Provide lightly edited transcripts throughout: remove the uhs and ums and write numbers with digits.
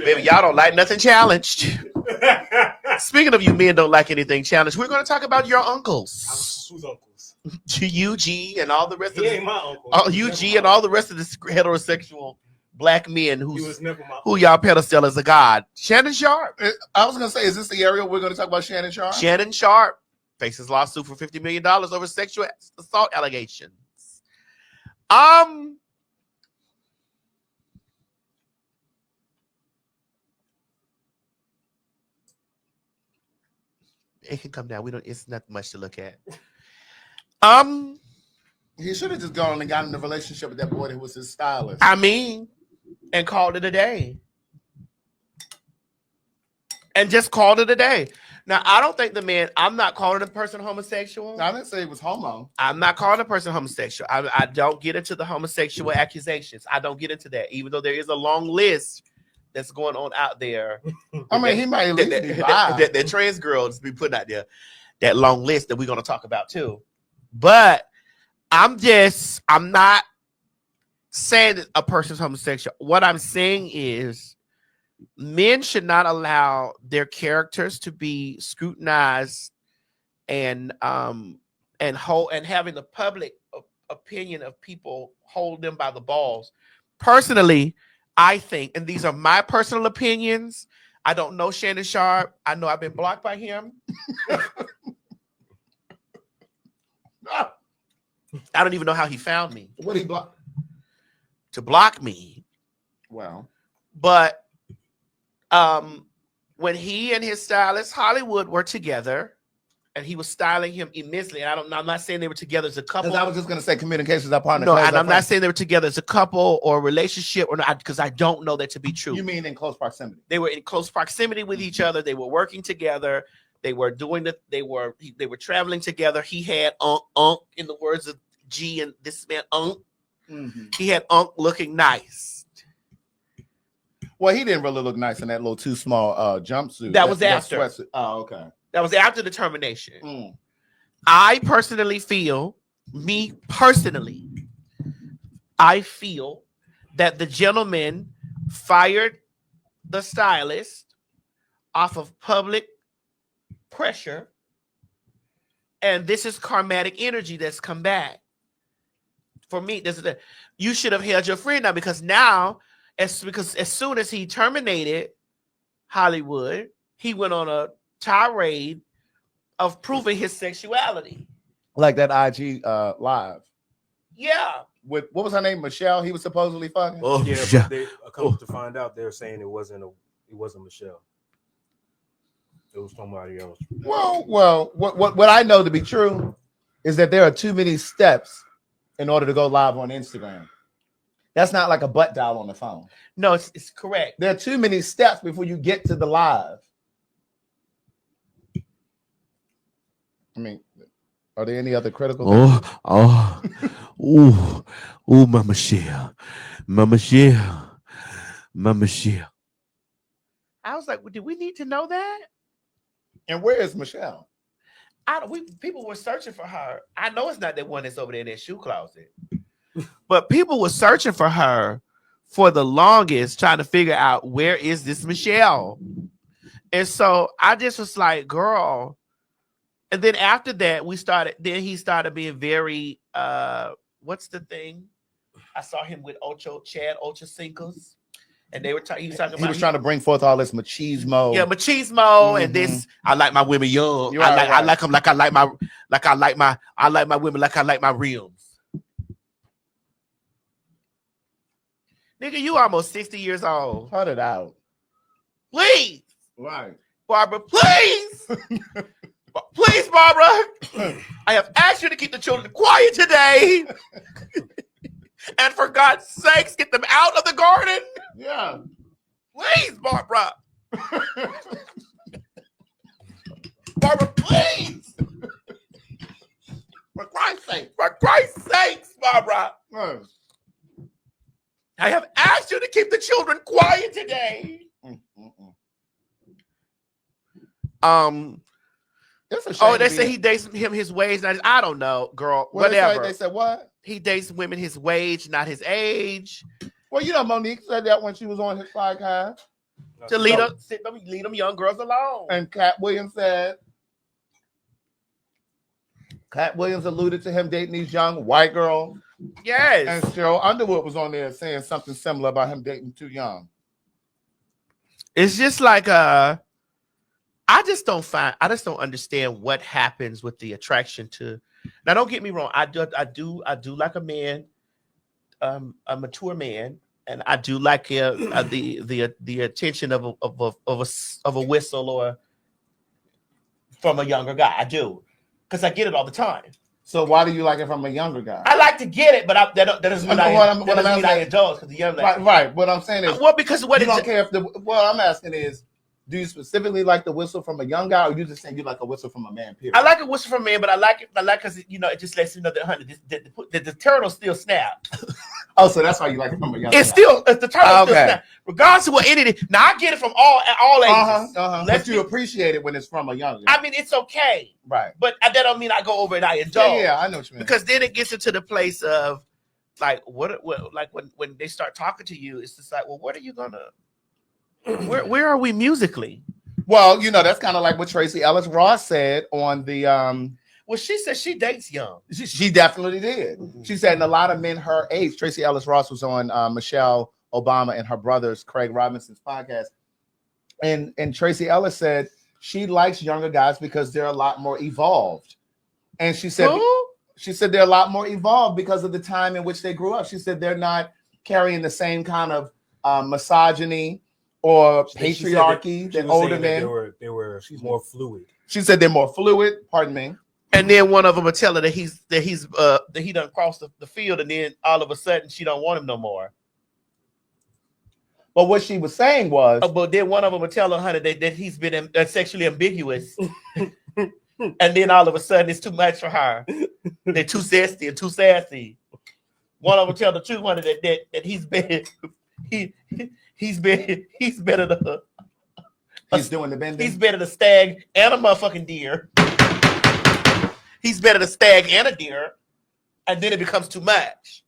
Baby, y'all don't like nothing challenged. Speaking of you men don't like anything challenged, we're going to talk about your uncles. Whose uncles? UG and all the rest of He ain't my uncle. UG and all the rest of the heterosexual black men who y'all pedestal as a god. Shannon Sharpe. I was going to say, is this the area we're going to talk about Shannon Sharpe? Shannon Sharpe faces lawsuit for $50 million over sexual assault allegations. It can come down. It's not much to look at. He should have just gone and gotten in a relationship with that boy that was his stylist. I mean, and called it a day. And just called it a day. Now, I don't think I'm not calling a person homosexual. I didn't say it was homo. I'm not calling a person homosexual. I don't get into the homosexual accusations. I don't get into that, even though there is a long list that's going on out there. I mean, he might at least be that trans girls be putting out there, that long list that we're going to talk about too. But I'm not saying that a person's homosexual. What I'm saying is men should not allow their characters to be scrutinized and having the public opinion of people hold them by the balls. Personally, I think, and these are my personal opinions, I don't know Shannon Sharpe. I know I've been blocked by him. I don't even know how he found me. What he block? To block me. Well, but when he and his stylist Hollywood were together, and he was styling him immensely, and I'm not saying they were together as a couple. I was just going to say communications are partner. No, and I'm not saying they were together as a couple or a relationship, or not, because I don't know that to be true. You mean in close proximity? They were in close proximity with each other. They were working together. They were doing they were traveling together. He had Unc, in the words of G and this man Unc. Mm-hmm. He had Unc looking nice. Well, he didn't really look nice in that little too small jumpsuit. That was after. Oh, okay. That was after the termination. Mm. I personally feel that the gentleman fired the stylist off of public pressure, and this is karmatic energy that's come back. For me, you should have held your friend now, because as soon as he terminated Hollywood, he went on a tirade of proving his sexuality, like that IG live. Yeah, with what was her name? Michelle. He was supposedly fucking. Oh yeah, but come to find out, they're saying it wasn't Michelle. It was somebody else. Well, what I know to be true is that there are too many steps in order to go live on Instagram. That's not like a butt dial on the phone. No, it's correct. There are too many steps before you get to the live. I mean, are there any other critical? Mama Shell. I was like, well, did we need to know that? And where is Michelle? People were searching for her. I know it's not that one that's over there in that shoe closet, but people were searching for her for the longest, trying to figure out where is this Michelle. And so I just was like, girl. And then after that, he started being very, what's the thing? I saw him with Chad Ochocinco's, and they were he was talking about. He was trying to bring forth all this machismo. Yeah, machismo, and this. I like my women young. I like them like I like my women like I like my rims. Nigga, you almost 60 years old. Cut it out, please. Right, Barbara, please. Please, Barbara, I have asked you to keep the children quiet today. And for God's sakes, get them out of the garden. Yeah. Please, Barbara. Barbara, please. For Christ's sakes, Barbara. Mm. I have asked you to keep the children quiet today. They say he dates him his wage. I don't know, girl. Whatever. They said what? He dates women his wage, not his age. Well, Monique said that when she was on his podcast. to lead them young girls alone. And Cat Williams alluded to him dating these young white girls. Yes. And Cheryl Underwood was on there saying something similar about him dating too young. It's just like I just don't understand what happens with the attraction to. Now, don't get me wrong. I do like a man, a mature man, and I do like the attention of a whistle or from a younger guy. I do, because I get it all the time. So why do you like it from a younger guy? I like to get it, but that doesn't mean I indulge because the young lady. Right. What I'm saying is, because what you don't care if what I'm asking is, do you specifically like the whistle from a young guy, or you just saying you like a whistle from a man? Period. I like a whistle from a man, but I like because it just lets you know that the turtle still snaps. Oh, so that's why you like it from a young guy. It's the turtle still snaps, regardless of what it is. Now I get it from all ages. But you appreciate it when it's from a young guy. I mean, it's okay, right? But that don't mean I go over and I indulge. Yeah, I know what you mean. Because then it gets into the place of like what like when they start talking to you, it's just like, well, what are you gonna? Where are we musically? Well, that's kind of like what Tracy Ellis Ross said on the Well, she said she dates young. She definitely did. Mm-hmm. She said, and a lot of men her age. Tracy Ellis Ross was on Michelle Obama and her brother's Craig Robinson's podcast, and Tracy Ellis said she likes younger guys because they're a lot more evolved. And she said they're a lot more evolved because of the time in which they grew up. She said they're not carrying the same kind of misogyny or patriarchy that older men. They were more fluid. She said they're more fluid. Pardon me. And then one of them will tell her that he done crossed the field, and then all of a sudden she don't want him no more. But what she was saying was, but then one of them will tell her, honey, that he's been sexually ambiguous, and then all of a sudden it's too much for her. They're too zesty and too sassy. One of them tell the truth, honey, that he's been he's better than he's doing the bending. He's better than a stag and a motherfucking deer. He's better than a stag and a deer, and then it becomes too much.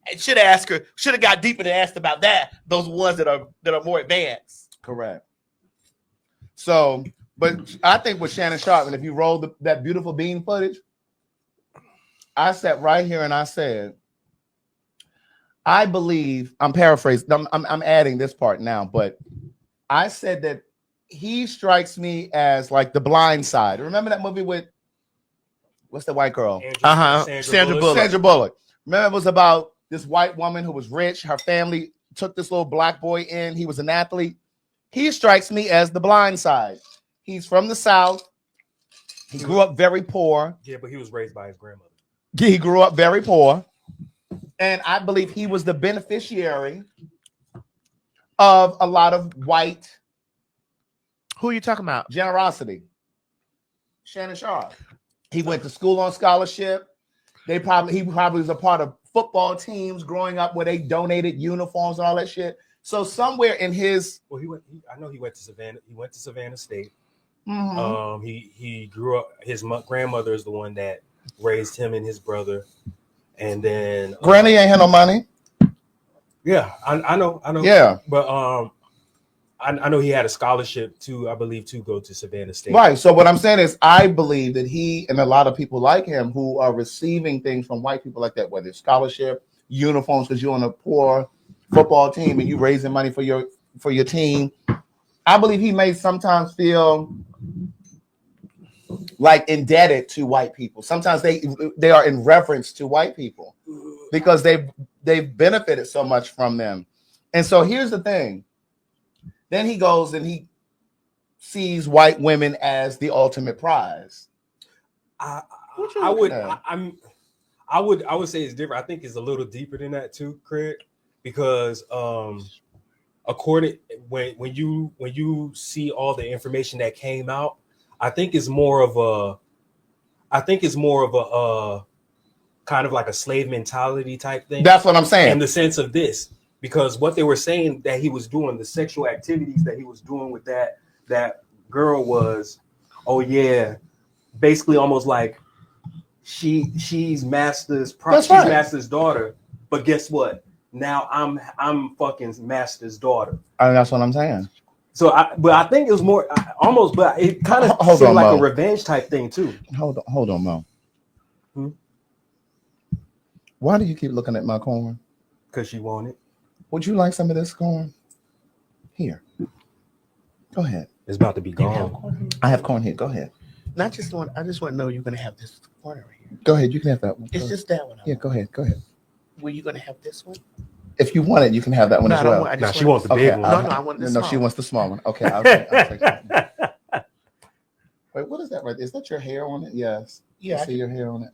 And should have got deeper and asked about that. Those ones that are more advanced. Correct. So, but I think with Shannon Sharpe, and if you roll that beautiful bean footage, I sat right here and I said, I believe, I'm paraphrasing, I'm adding this part now, but I said that he strikes me as like The Blind Side. Remember that movie with, what's the white girl? Sandra Bullock. Sandra Bullock. Remember, it was about this white woman who was rich. Her family took this little black boy in. He was an athlete. He strikes me as The Blind Side. He's from the South. He grew up very poor. Yeah, but he was raised by his grandmother. He grew up very poor. And I believe he was the beneficiary of a lot of white. Who are you talking about? Generosity. Shannon Sharpe. He went to school on scholarship. He probably was a part of football teams growing up where they donated uniforms and all that shit. So somewhere in his, I know he went to Savannah. He went to Savannah State. Mm-hmm. He grew up. His grandmother is the one that raised him and his brother. And then Granny ain't had no money. Yeah, I know. Yeah, but I know he had a scholarship to, I believe, to go to Savannah State. Right. So what I'm saying is, I believe that he and a lot of people like him who are receiving things from white people like that, whether it's scholarship, uniforms, because you're on a poor football team and you raising money for your team. I believe he may sometimes feel like indebted to white people. Sometimes they are in reverence to white people because they've benefited so much from them. And so here's the thing. Then he goes and he sees white women as the ultimate prize. I would say it's different. I think it's a little deeper than that too, Craig, because according when you see all the information that came out, I think it's more of a kind of like a slave mentality type thing. That's what I'm saying. In the sense of this, because what they were saying that he was doing, the sexual activities that he was doing with that girl was, oh yeah, basically almost like she's Master's Master's daughter. But guess what? Now I'm fucking Master's daughter. And that's what I'm saying. So but I think it was more almost, but it kind of seemed like a revenge type thing too. Hold on, Mo. Hmm? Why do you keep looking at my corn? Because she wanted. Would you like some of this corn? Here. Go ahead. It's about to be You gone. have corn? I have corn here. Go ahead. I just want to know you're gonna have this corner right here. Go ahead. You can have that one. It's just that one. Yeah, go ahead. Go ahead. Were you gonna have this one? If you want it, you can have that one No, as I don't well. want- I Now just she want- wants the big one. No, I want the No, small she one. wants the small one. Okay, I'll take that one. Wait, what is that right there? Is that your hair on it? Yes. Yeah, I see your hair on it.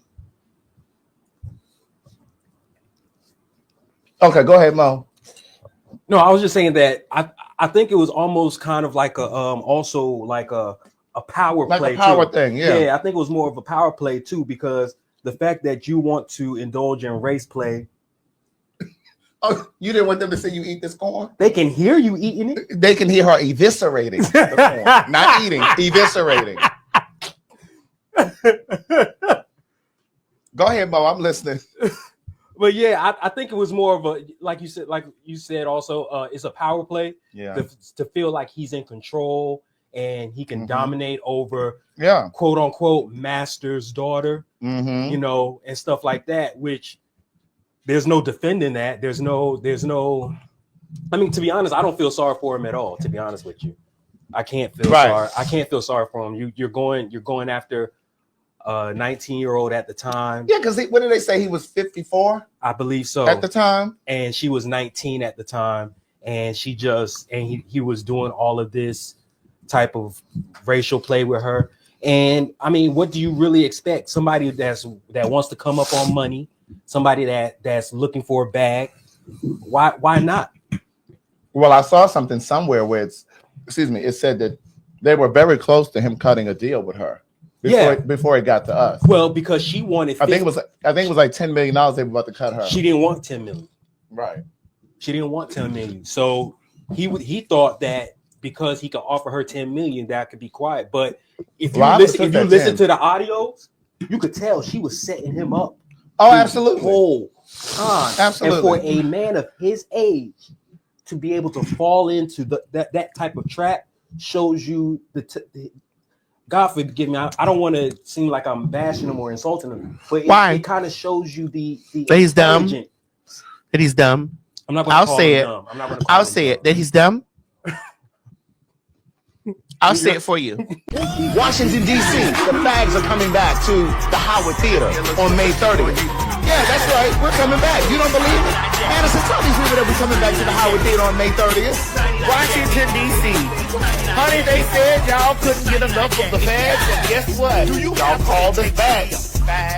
Okay, go ahead, Mo. No, I was just saying that I think it was almost kind of like a also like a power Like play a power too. thing, yeah. I think it was more of a power play too, because the fact that you want to indulge in race play, Oh, you didn't want them to say you eat this corn? they can hear you eating it. They can hear her eviscerating the corn. Not eating, eviscerating. Go ahead, Mo. I'm listening. But yeah, I think it was more of a like you said also it's a power play Yeah. to feel like he's in control and he can Mhm. dominate over Yeah. quote unquote master's daughter, Mm-hmm. you know, and stuff like that, which there's no defending that. There's no, I mean, to be honest, I don't feel sorry for him at all, to be honest with you. I can't feel Right. sorry. I can't feel sorry for him. You're going after a 19-year-old at the time. Yeah, because what did they say? He was 54 I believe so. at the time? And she was 19 at the time. And he was doing all of this type of racial play with her. And I mean, what do you really expect? Somebody that wants to come up on money, somebody that's looking for a bag. Why not? Well, I saw something somewhere where it said that they were very close to him cutting a deal with her before it got to us. Well, because she wanted 50, I think it was like $10 million they were about to cut her. she didn't want 10 million. Right. She didn't want 10 million. So he thought that because he could offer her 10 million, that could be quiet. But if you listen to the audios, you could tell she was setting him up. Oh, absolutely. Whole time. Absolutely. And for a man of his age to be able to fall into that type of trap shows you God forgive me. I don't want to seem like I'm bashing him or insulting him, but it kind of shows you the that he's dumb. intelligent- That he's dumb. I'm not going to say it. I'm not going to. I'll say it. That he's dumb. I'll say it for you. Washington, D.C., the PHAGs are coming back to the Howard Theater on May 30th. Yeah, that's right. We're coming back. You don't believe it? Anderson, tell these people that we're coming back to the Howard Theater on May 30th. Washington, D.C. Honey, they said y'all couldn't get enough of the PHAGs, and guess what? Y'all called us back.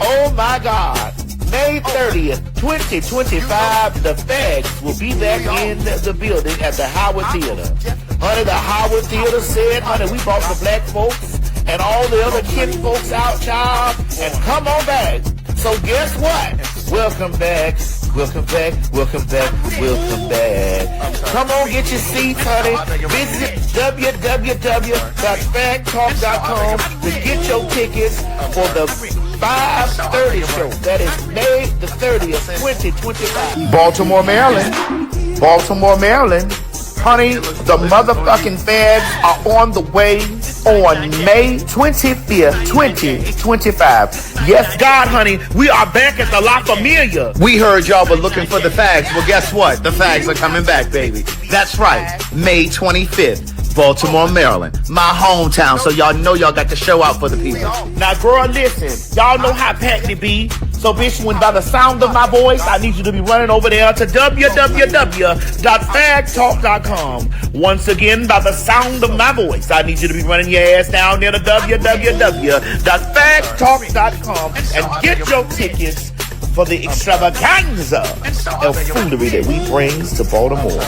Oh my God. May 30th, 2025, the PHAGs will be back in the building at the Howard Theater. Honey, the Howard Theater said, honey, we brought the black folks and all the other kin folks out, child, and come on back. So guess what? Welcome back. Welcome back. Welcome back. Welcome back. Come on, get your seats, honey. Visit www.fagtalk.com to get your tickets for the 5:30 show. That is May the 30th, 2025. Baltimore, Maryland. Baltimore, Maryland. Honey, the motherfucking feds are on the way on May 25th, 2025. Yes, God, honey, we are back at the La Familia. We heard y'all were looking for the PHAGs. Well, guess what? The PHAGs are coming back, baby. That's right. May 25th. Baltimore, Maryland. My hometown, so y'all know y'all got to show out for the people. Now, girl, listen. Y'all know how packed it be. So, bitch, when by the sound of my voice, I need you to be running over there to www.fagtalk.com. Once again, by the sound of my voice, I need you to be running your ass down there to www.fagtalk.com and get your tickets for the extravaganza of foolery that we brings to Baltimore.